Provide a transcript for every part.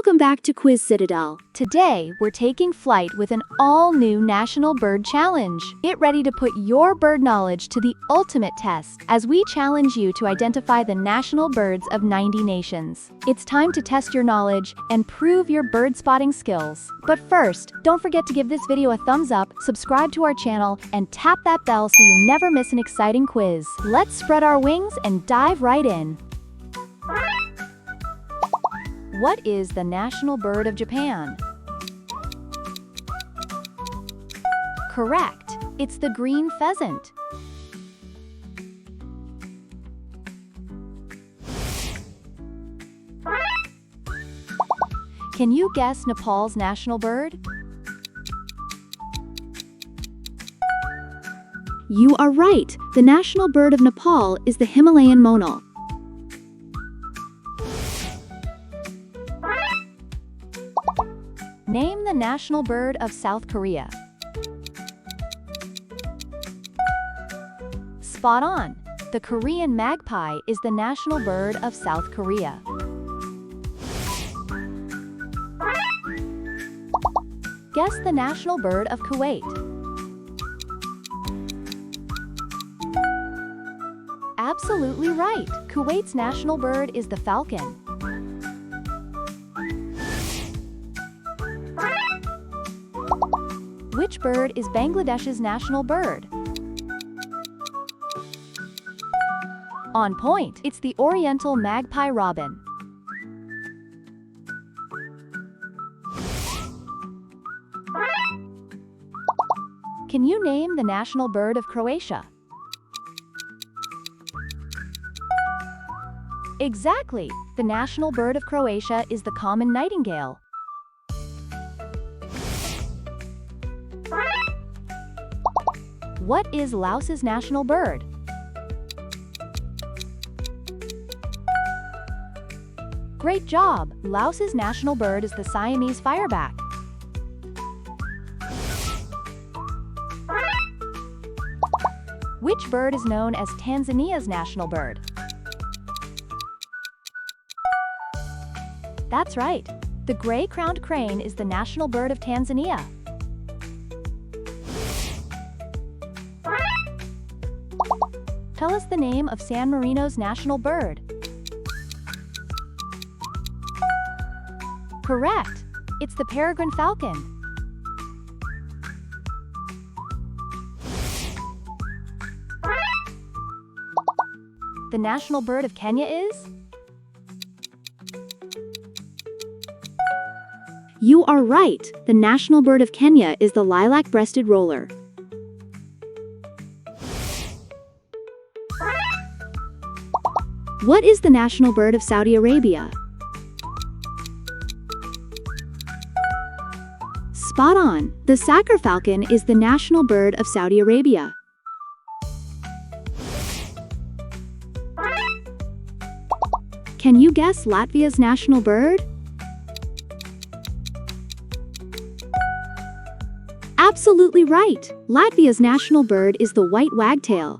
Welcome back to Quiz Citadel. Today, we're taking flight with an all-new National Bird Challenge. Get ready to put your bird knowledge to the ultimate test as we challenge you to identify the national birds of 90 nations. It's time to test your knowledge and prove your bird spotting skills. But first, don't forget to give this video a thumbs up, subscribe to our channel, and tap that bell so you never miss an exciting quiz. Let's spread our wings and dive right in. What is the national bird of Japan? Correct. It's the green pheasant. Can you guess Nepal's national bird? You are right. The national bird of Nepal is the Himalayan monal. Name the national bird of South Korea. Spot on! The Korean magpie is the national bird of South Korea. Guess the national bird of Kuwait. Absolutely right! Kuwait's national bird is the falcon. Which bird is Bangladesh's national bird? On point! It's the Oriental magpie robin. Can you name the national bird of Croatia? Exactly! The national bird of Croatia is the common nightingale. What is Laos's national bird? Great job! Laos's national bird is the Siamese fireback. Which bird is known as Tanzania's national bird? That's right! The gray-crowned crane is the national bird of Tanzania. Tell us the name of San Marino's national bird. Correct! It's the peregrine falcon. The national bird of Kenya is? You are right. The national bird of Kenya is the lilac-breasted roller. What is the national bird of Saudi Arabia? Spot on! The Sakar falcon is the national bird of Saudi Arabia. Can you guess Latvia's national bird? Absolutely right! Latvia's national bird is the white wagtail.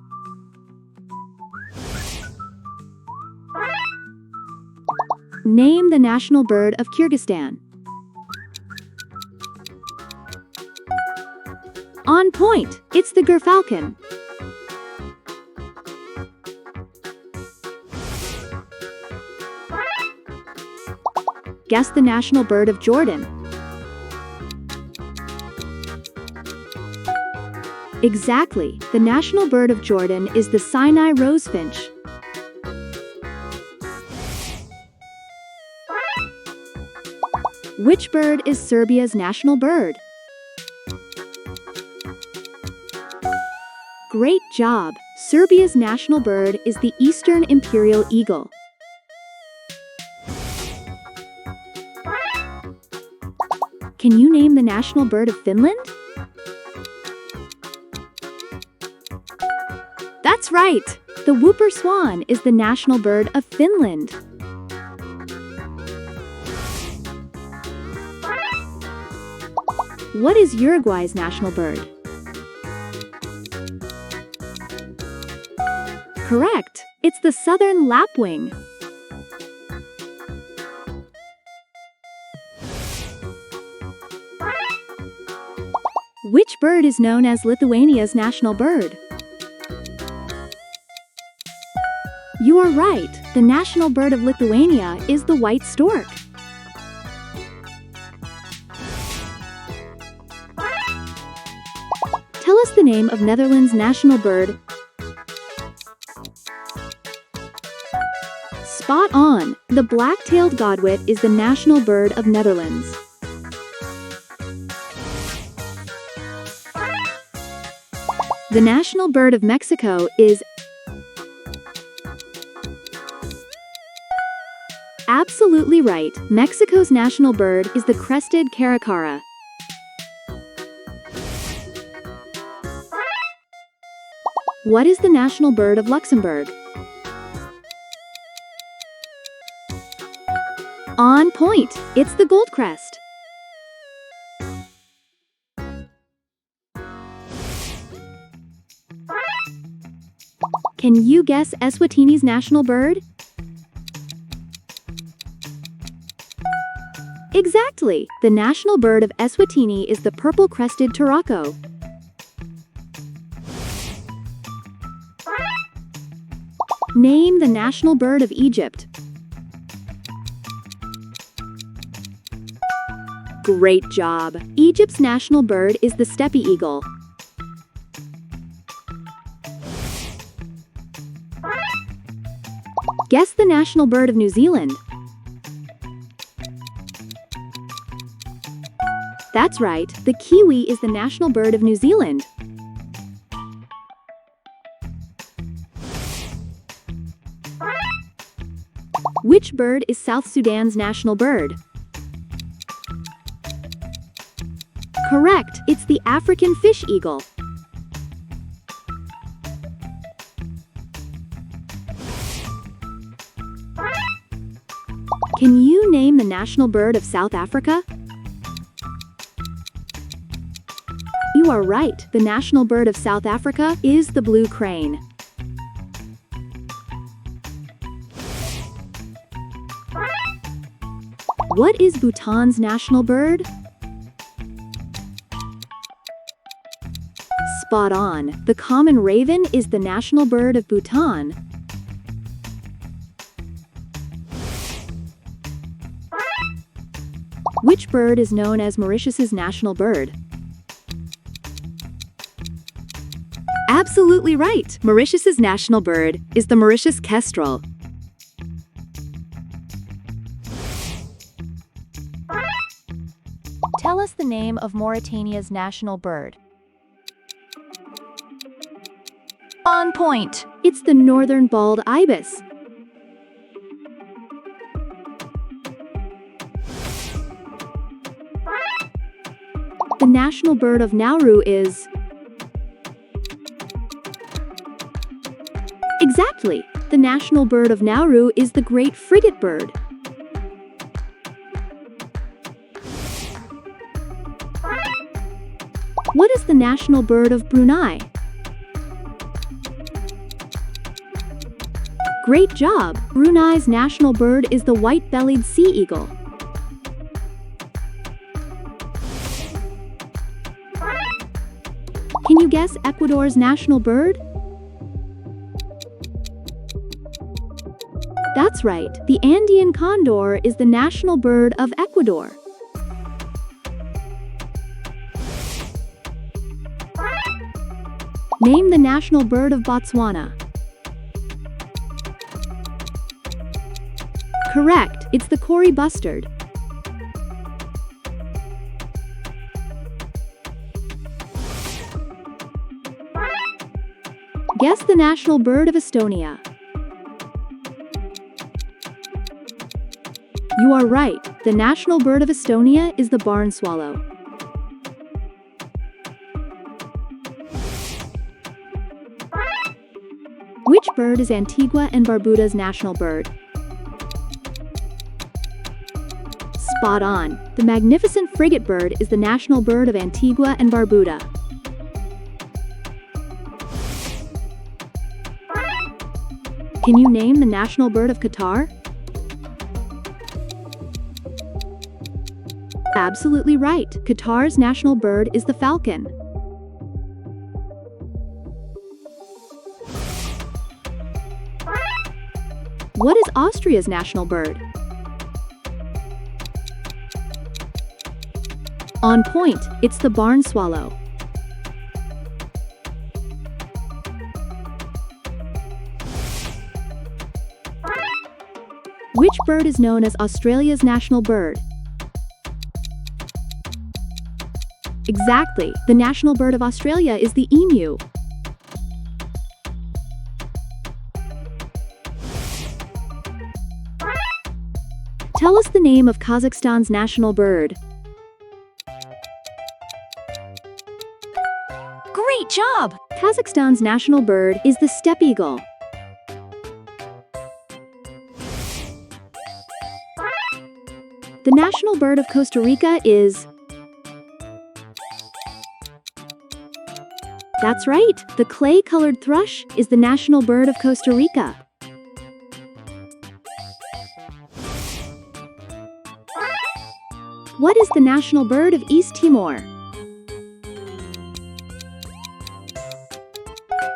Name the national bird of Kyrgyzstan. On point! It's the gerfalcon. Guess the national bird of Jordan. Exactly! The national bird of Jordan is the Sinai rosefinch. Which bird is Serbia's national bird? Great job! Serbia's national bird is the Eastern Imperial Eagle. Can you name the national bird of Finland? That's right! The whooper swan is the national bird of Finland. What is Uruguay's national bird? Correct! It's the southern lapwing. Which bird is known as Lithuania's national bird? You are right. The national bird of Lithuania is the white stork. Tell us the name of Netherlands' national bird. Spot on! The black-tailed godwit is the national bird of Netherlands. The national bird of Mexico is... Absolutely right. Mexico's national bird is the crested caracara. What is the national bird of Luxembourg? On point! It's the goldcrest. Can you guess Eswatini's national bird? Exactly! The national bird of Eswatini is the purple-crested turaco. Name the national bird of Egypt. Great job! Egypt's national bird is the steppe eagle. Guess the national bird of New Zealand. That's right, the kiwi is the national bird of New Zealand. Which bird is South Sudan's national bird? Correct, it's the African fish eagle. Can you name the national bird of South Africa? You are right, the national bird of South Africa is the blue crane. What is Bhutan's national bird? Spot on, the common raven is the national bird of Bhutan. Which bird is known as Mauritius's national bird? Absolutely right! Mauritius's national bird is the Mauritius kestrel. Tell us the name of Mauritania's national bird. On point! It's the northern bald ibis. The national bird of Nauru is... Exactly! The national bird of Nauru is the great frigate bird. What is the national bird of Brunei? Great job! Brunei's national bird is the white-bellied sea eagle. Can you guess Ecuador's national bird? That's right, the Andean condor is the national bird of Ecuador. Name the national bird of Botswana. Correct, it's the Kori bustard. Guess the national bird of Estonia. You are right, the national bird of Estonia is the barn swallow. Which bird is Antigua and Barbuda's national bird? Spot on, the magnificent frigate bird is the national bird of Antigua and Barbuda. Can you name the national bird of Qatar? Absolutely right. Qatar's national bird is the falcon. What is Austria's national bird? On point, it's the barn swallow. Which bird is known as Australia's national bird? Exactly, the national bird of Australia is the emu. Tell us the name of Kazakhstan's national bird. Great job! Kazakhstan's national bird is the steppe eagle. The national bird of Costa Rica is... That's right, the clay-colored thrush is the national bird of Costa Rica. What is the national bird of East Timor?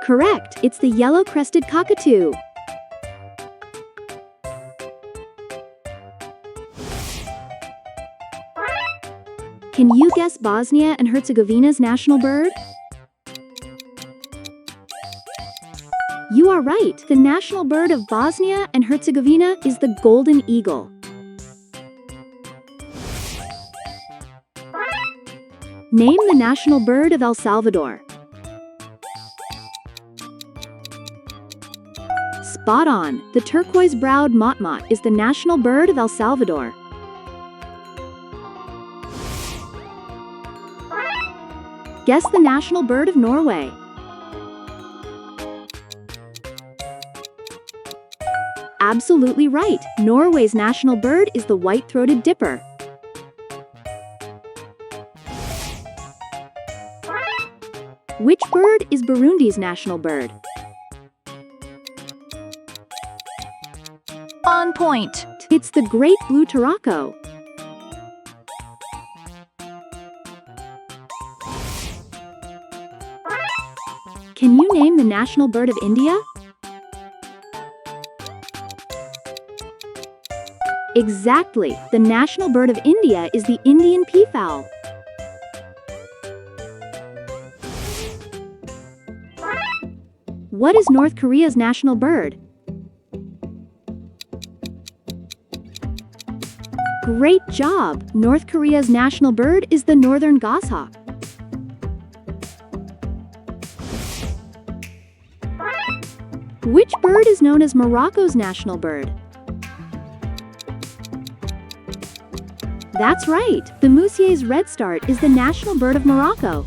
Correct, it's the yellow-crested cockatoo. Can you guess Bosnia and Herzegovina's national bird? You are right, the national bird of Bosnia and Herzegovina is the golden eagle. Name the national bird of El Salvador. Spot on, the turquoise-browed motmot is the national bird of El Salvador. Guess the national bird of Norway. Absolutely right, Norway's national bird is the white-throated dipper. Which bird is Burundi's national bird? On point! It's the great blue turaco. Can you name the national bird of India? Exactly, the national bird of India is the Indian peafowl. What is North Korea's national bird? Great job! North Korea's national bird is the northern goshawk. Which bird is known as Morocco's national bird? That's right, the Mousier's redstart is the national bird of Morocco.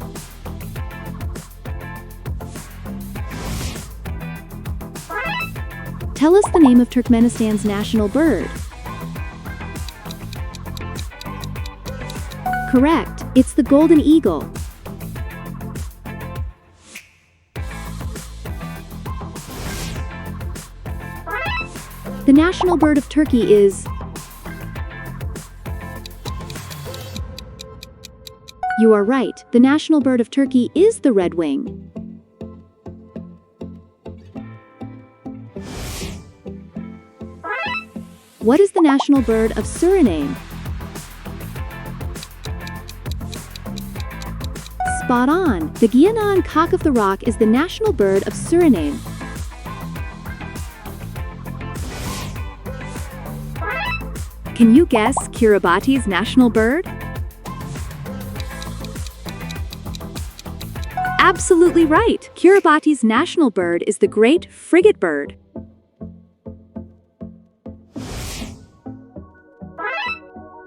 Tell us the name of Turkmenistan's national bird. Correct, it's the golden eagle. The national bird of Turkey is... You are right, the national bird of Turkey is the redwing. What is the national bird of Suriname? Spot on! The Guianan cock of the rock is the national bird of Suriname. Can you guess Kiribati's national bird? Absolutely right! Kiribati's national bird is the great frigate bird.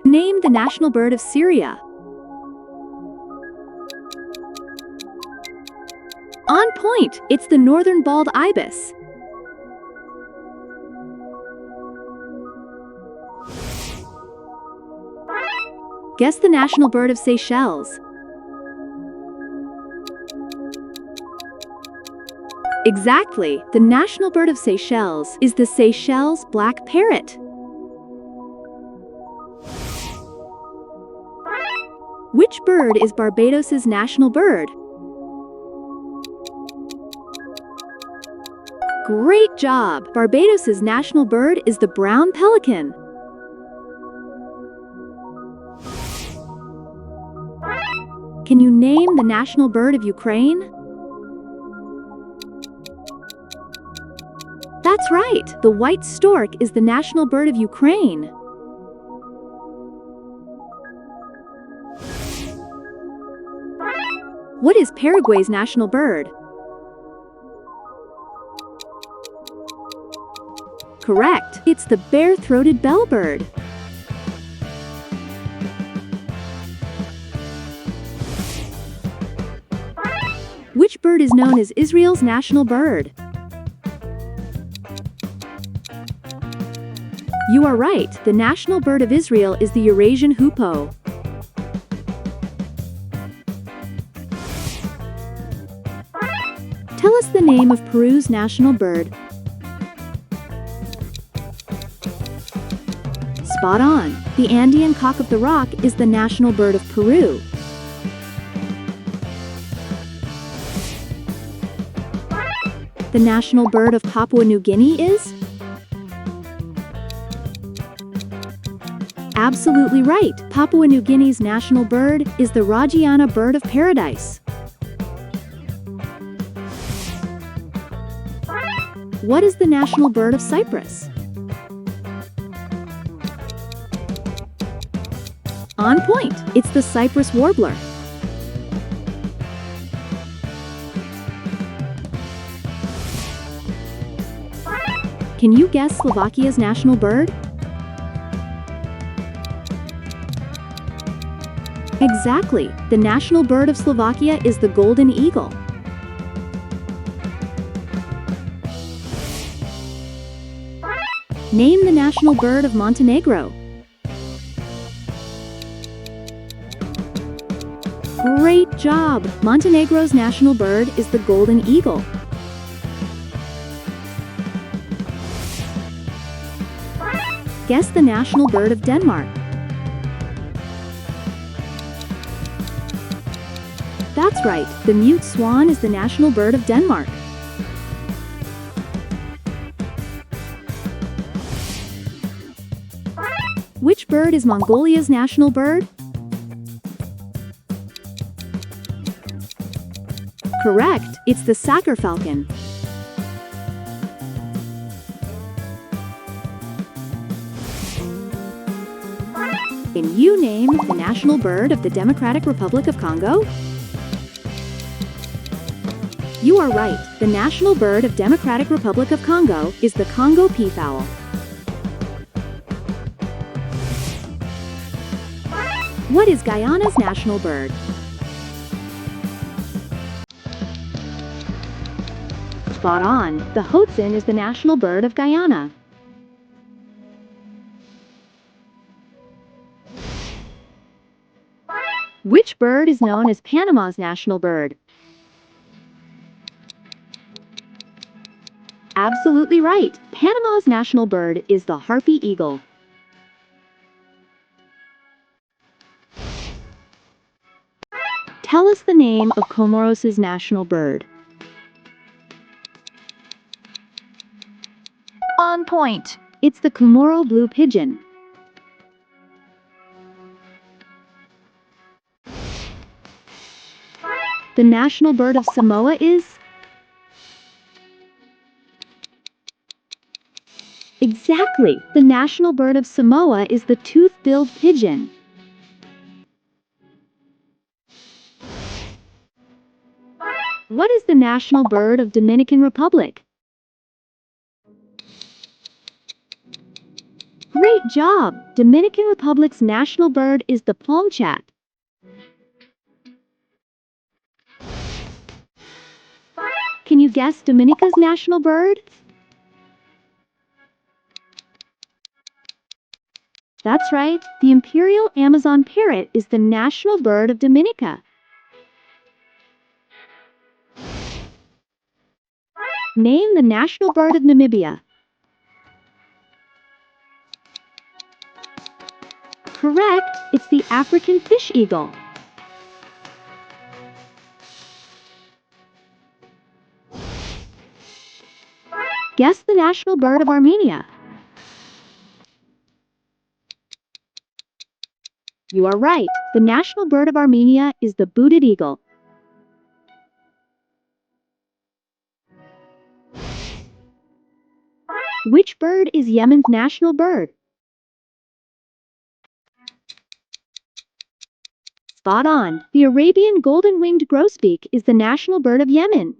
Name the national bird of Syria. On point! It's the northern bald ibis. Guess the national bird of Seychelles. Exactly! The national bird of Seychelles is the Seychelles black parrot. Which bird is Barbados's national bird? Great job! Barbados's national bird is the brown pelican. Can you name the national bird of Ukraine? That's right! The white stork is the national bird of Ukraine. What is Paraguay's national bird? Correct! It's the bare-throated bellbird. Which bird is known as Israel's national bird? You are right. The national bird of Israel is the Eurasian hoopoe. Tell us the name of Peru's national bird. Spot on. The Andean cock of the rock is the national bird of Peru. The national bird of Papua New Guinea is? Absolutely right. Papua New Guinea's national bird is the Rajiana bird of paradise. What is the national bird of Cyprus? On point! It's the Cyprus warbler. Can you guess Slovakia's national bird? Exactly! The national bird of Slovakia is the golden eagle. Name the national bird of Montenegro. Great job! Montenegro's national bird is the golden eagle. Guess the national bird of Denmark. That's right, the mute swan is the national bird of Denmark. Which bird is Mongolia's national bird? Correct, it's the Saker falcon. Can you name the national bird of the Democratic Republic of Congo? You are right. The national bird of Democratic Republic of Congo is the Congo peafowl. What is Guyana's national bird? Spot on. The Hoatzin is the national bird of Guyana. Which bird is known as Panama's national bird? Absolutely right. Panama's national bird is the harpy eagle. Tell us the name of Comoros' national bird. On point! It's the Comoro blue pigeon. The national bird of Samoa is? Exactly! The national bird of Samoa is the tooth-billed pigeon. What is the national bird of Dominican Republic? Great job! Dominican Republic's national bird is the palmchat. Can you guess Dominica's national bird? That's right, the imperial Amazon parrot is the national bird of Dominica. Name the national bird of Namibia. Correct, it's the African fish eagle. Guess the national bird of Armenia. You are right. The national bird of Armenia is the booted eagle. Which bird is Yemen's national bird? Spot on. The Arabian golden-winged grosbeak is the national bird of Yemen.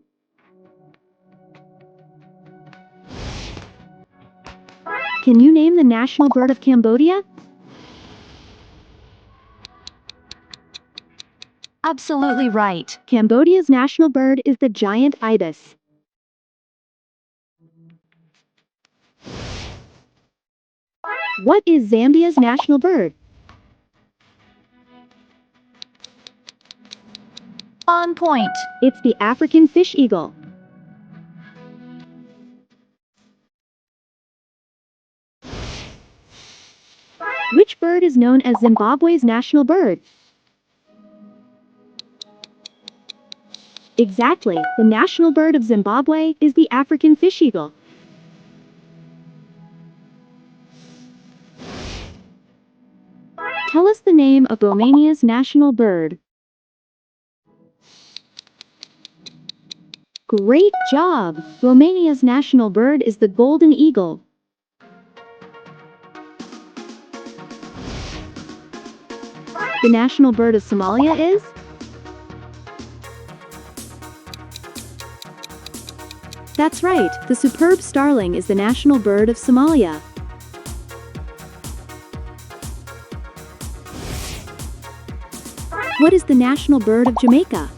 Can you name the national bird of Cambodia? Absolutely right. Cambodia's national bird is the giant ibis. What is Zambia's national bird? On point. It's the African fish eagle. Which bird is known as Zimbabwe's national bird? Exactly. The national bird of Zimbabwe is the African fish eagle. Tell us the name of Romania's national bird. Great job! Romania's national bird is the golden eagle. The national bird of Somalia is? That's right, the superb starling is the national bird of Somalia. What is the national bird of Jamaica?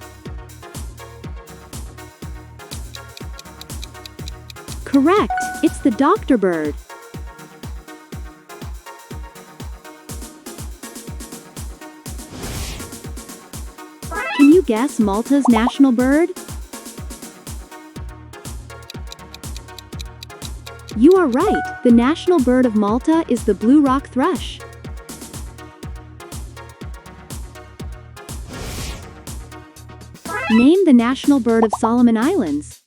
Correct, it's the doctor bird. Can you guess Malta's national bird? You are right, the national bird of Malta is the blue rock thrush. Name the national bird of Solomon Islands.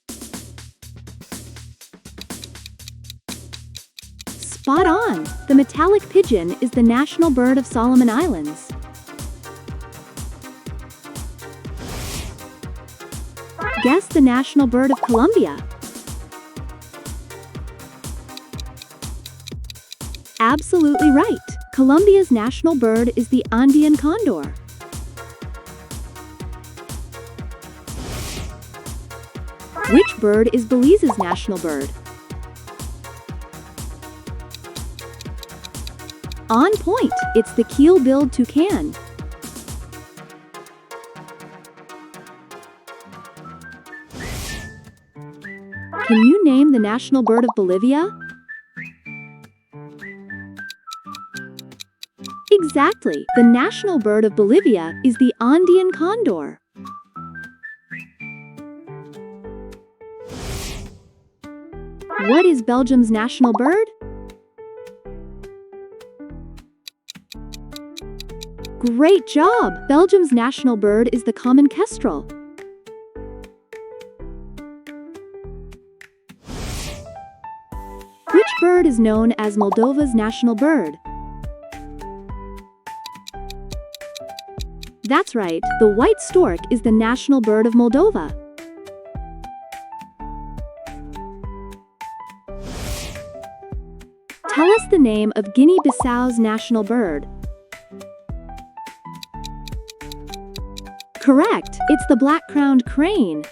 Spot on! The metallic pigeon is the national bird of Solomon Islands. Guess the national bird of Colombia. Absolutely right! Colombia's national bird is the Andean condor. Which bird is Belize's national bird? On point! It's the keel-billed toucan. Can you name the national bird of Bolivia? Exactly! The national bird of Bolivia is the Andean condor. What is Belgium's national bird? Great job! Belgium's national bird is the common kestrel. Which bird is known as Moldova's national bird? That's right, the white stork is the national bird of Moldova. Tell us the name of Guinea-Bissau's national bird. Correct, it's the black-crowned crane.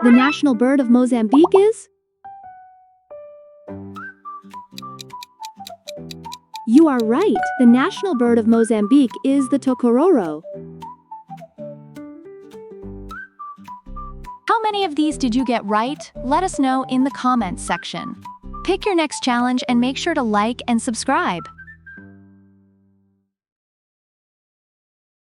The national bird of Mozambique is? You are right, the national bird of Mozambique is the tokororo. How many of these did you get right? Let us know in the comments section. Pick your next challenge and make sure to like and subscribe.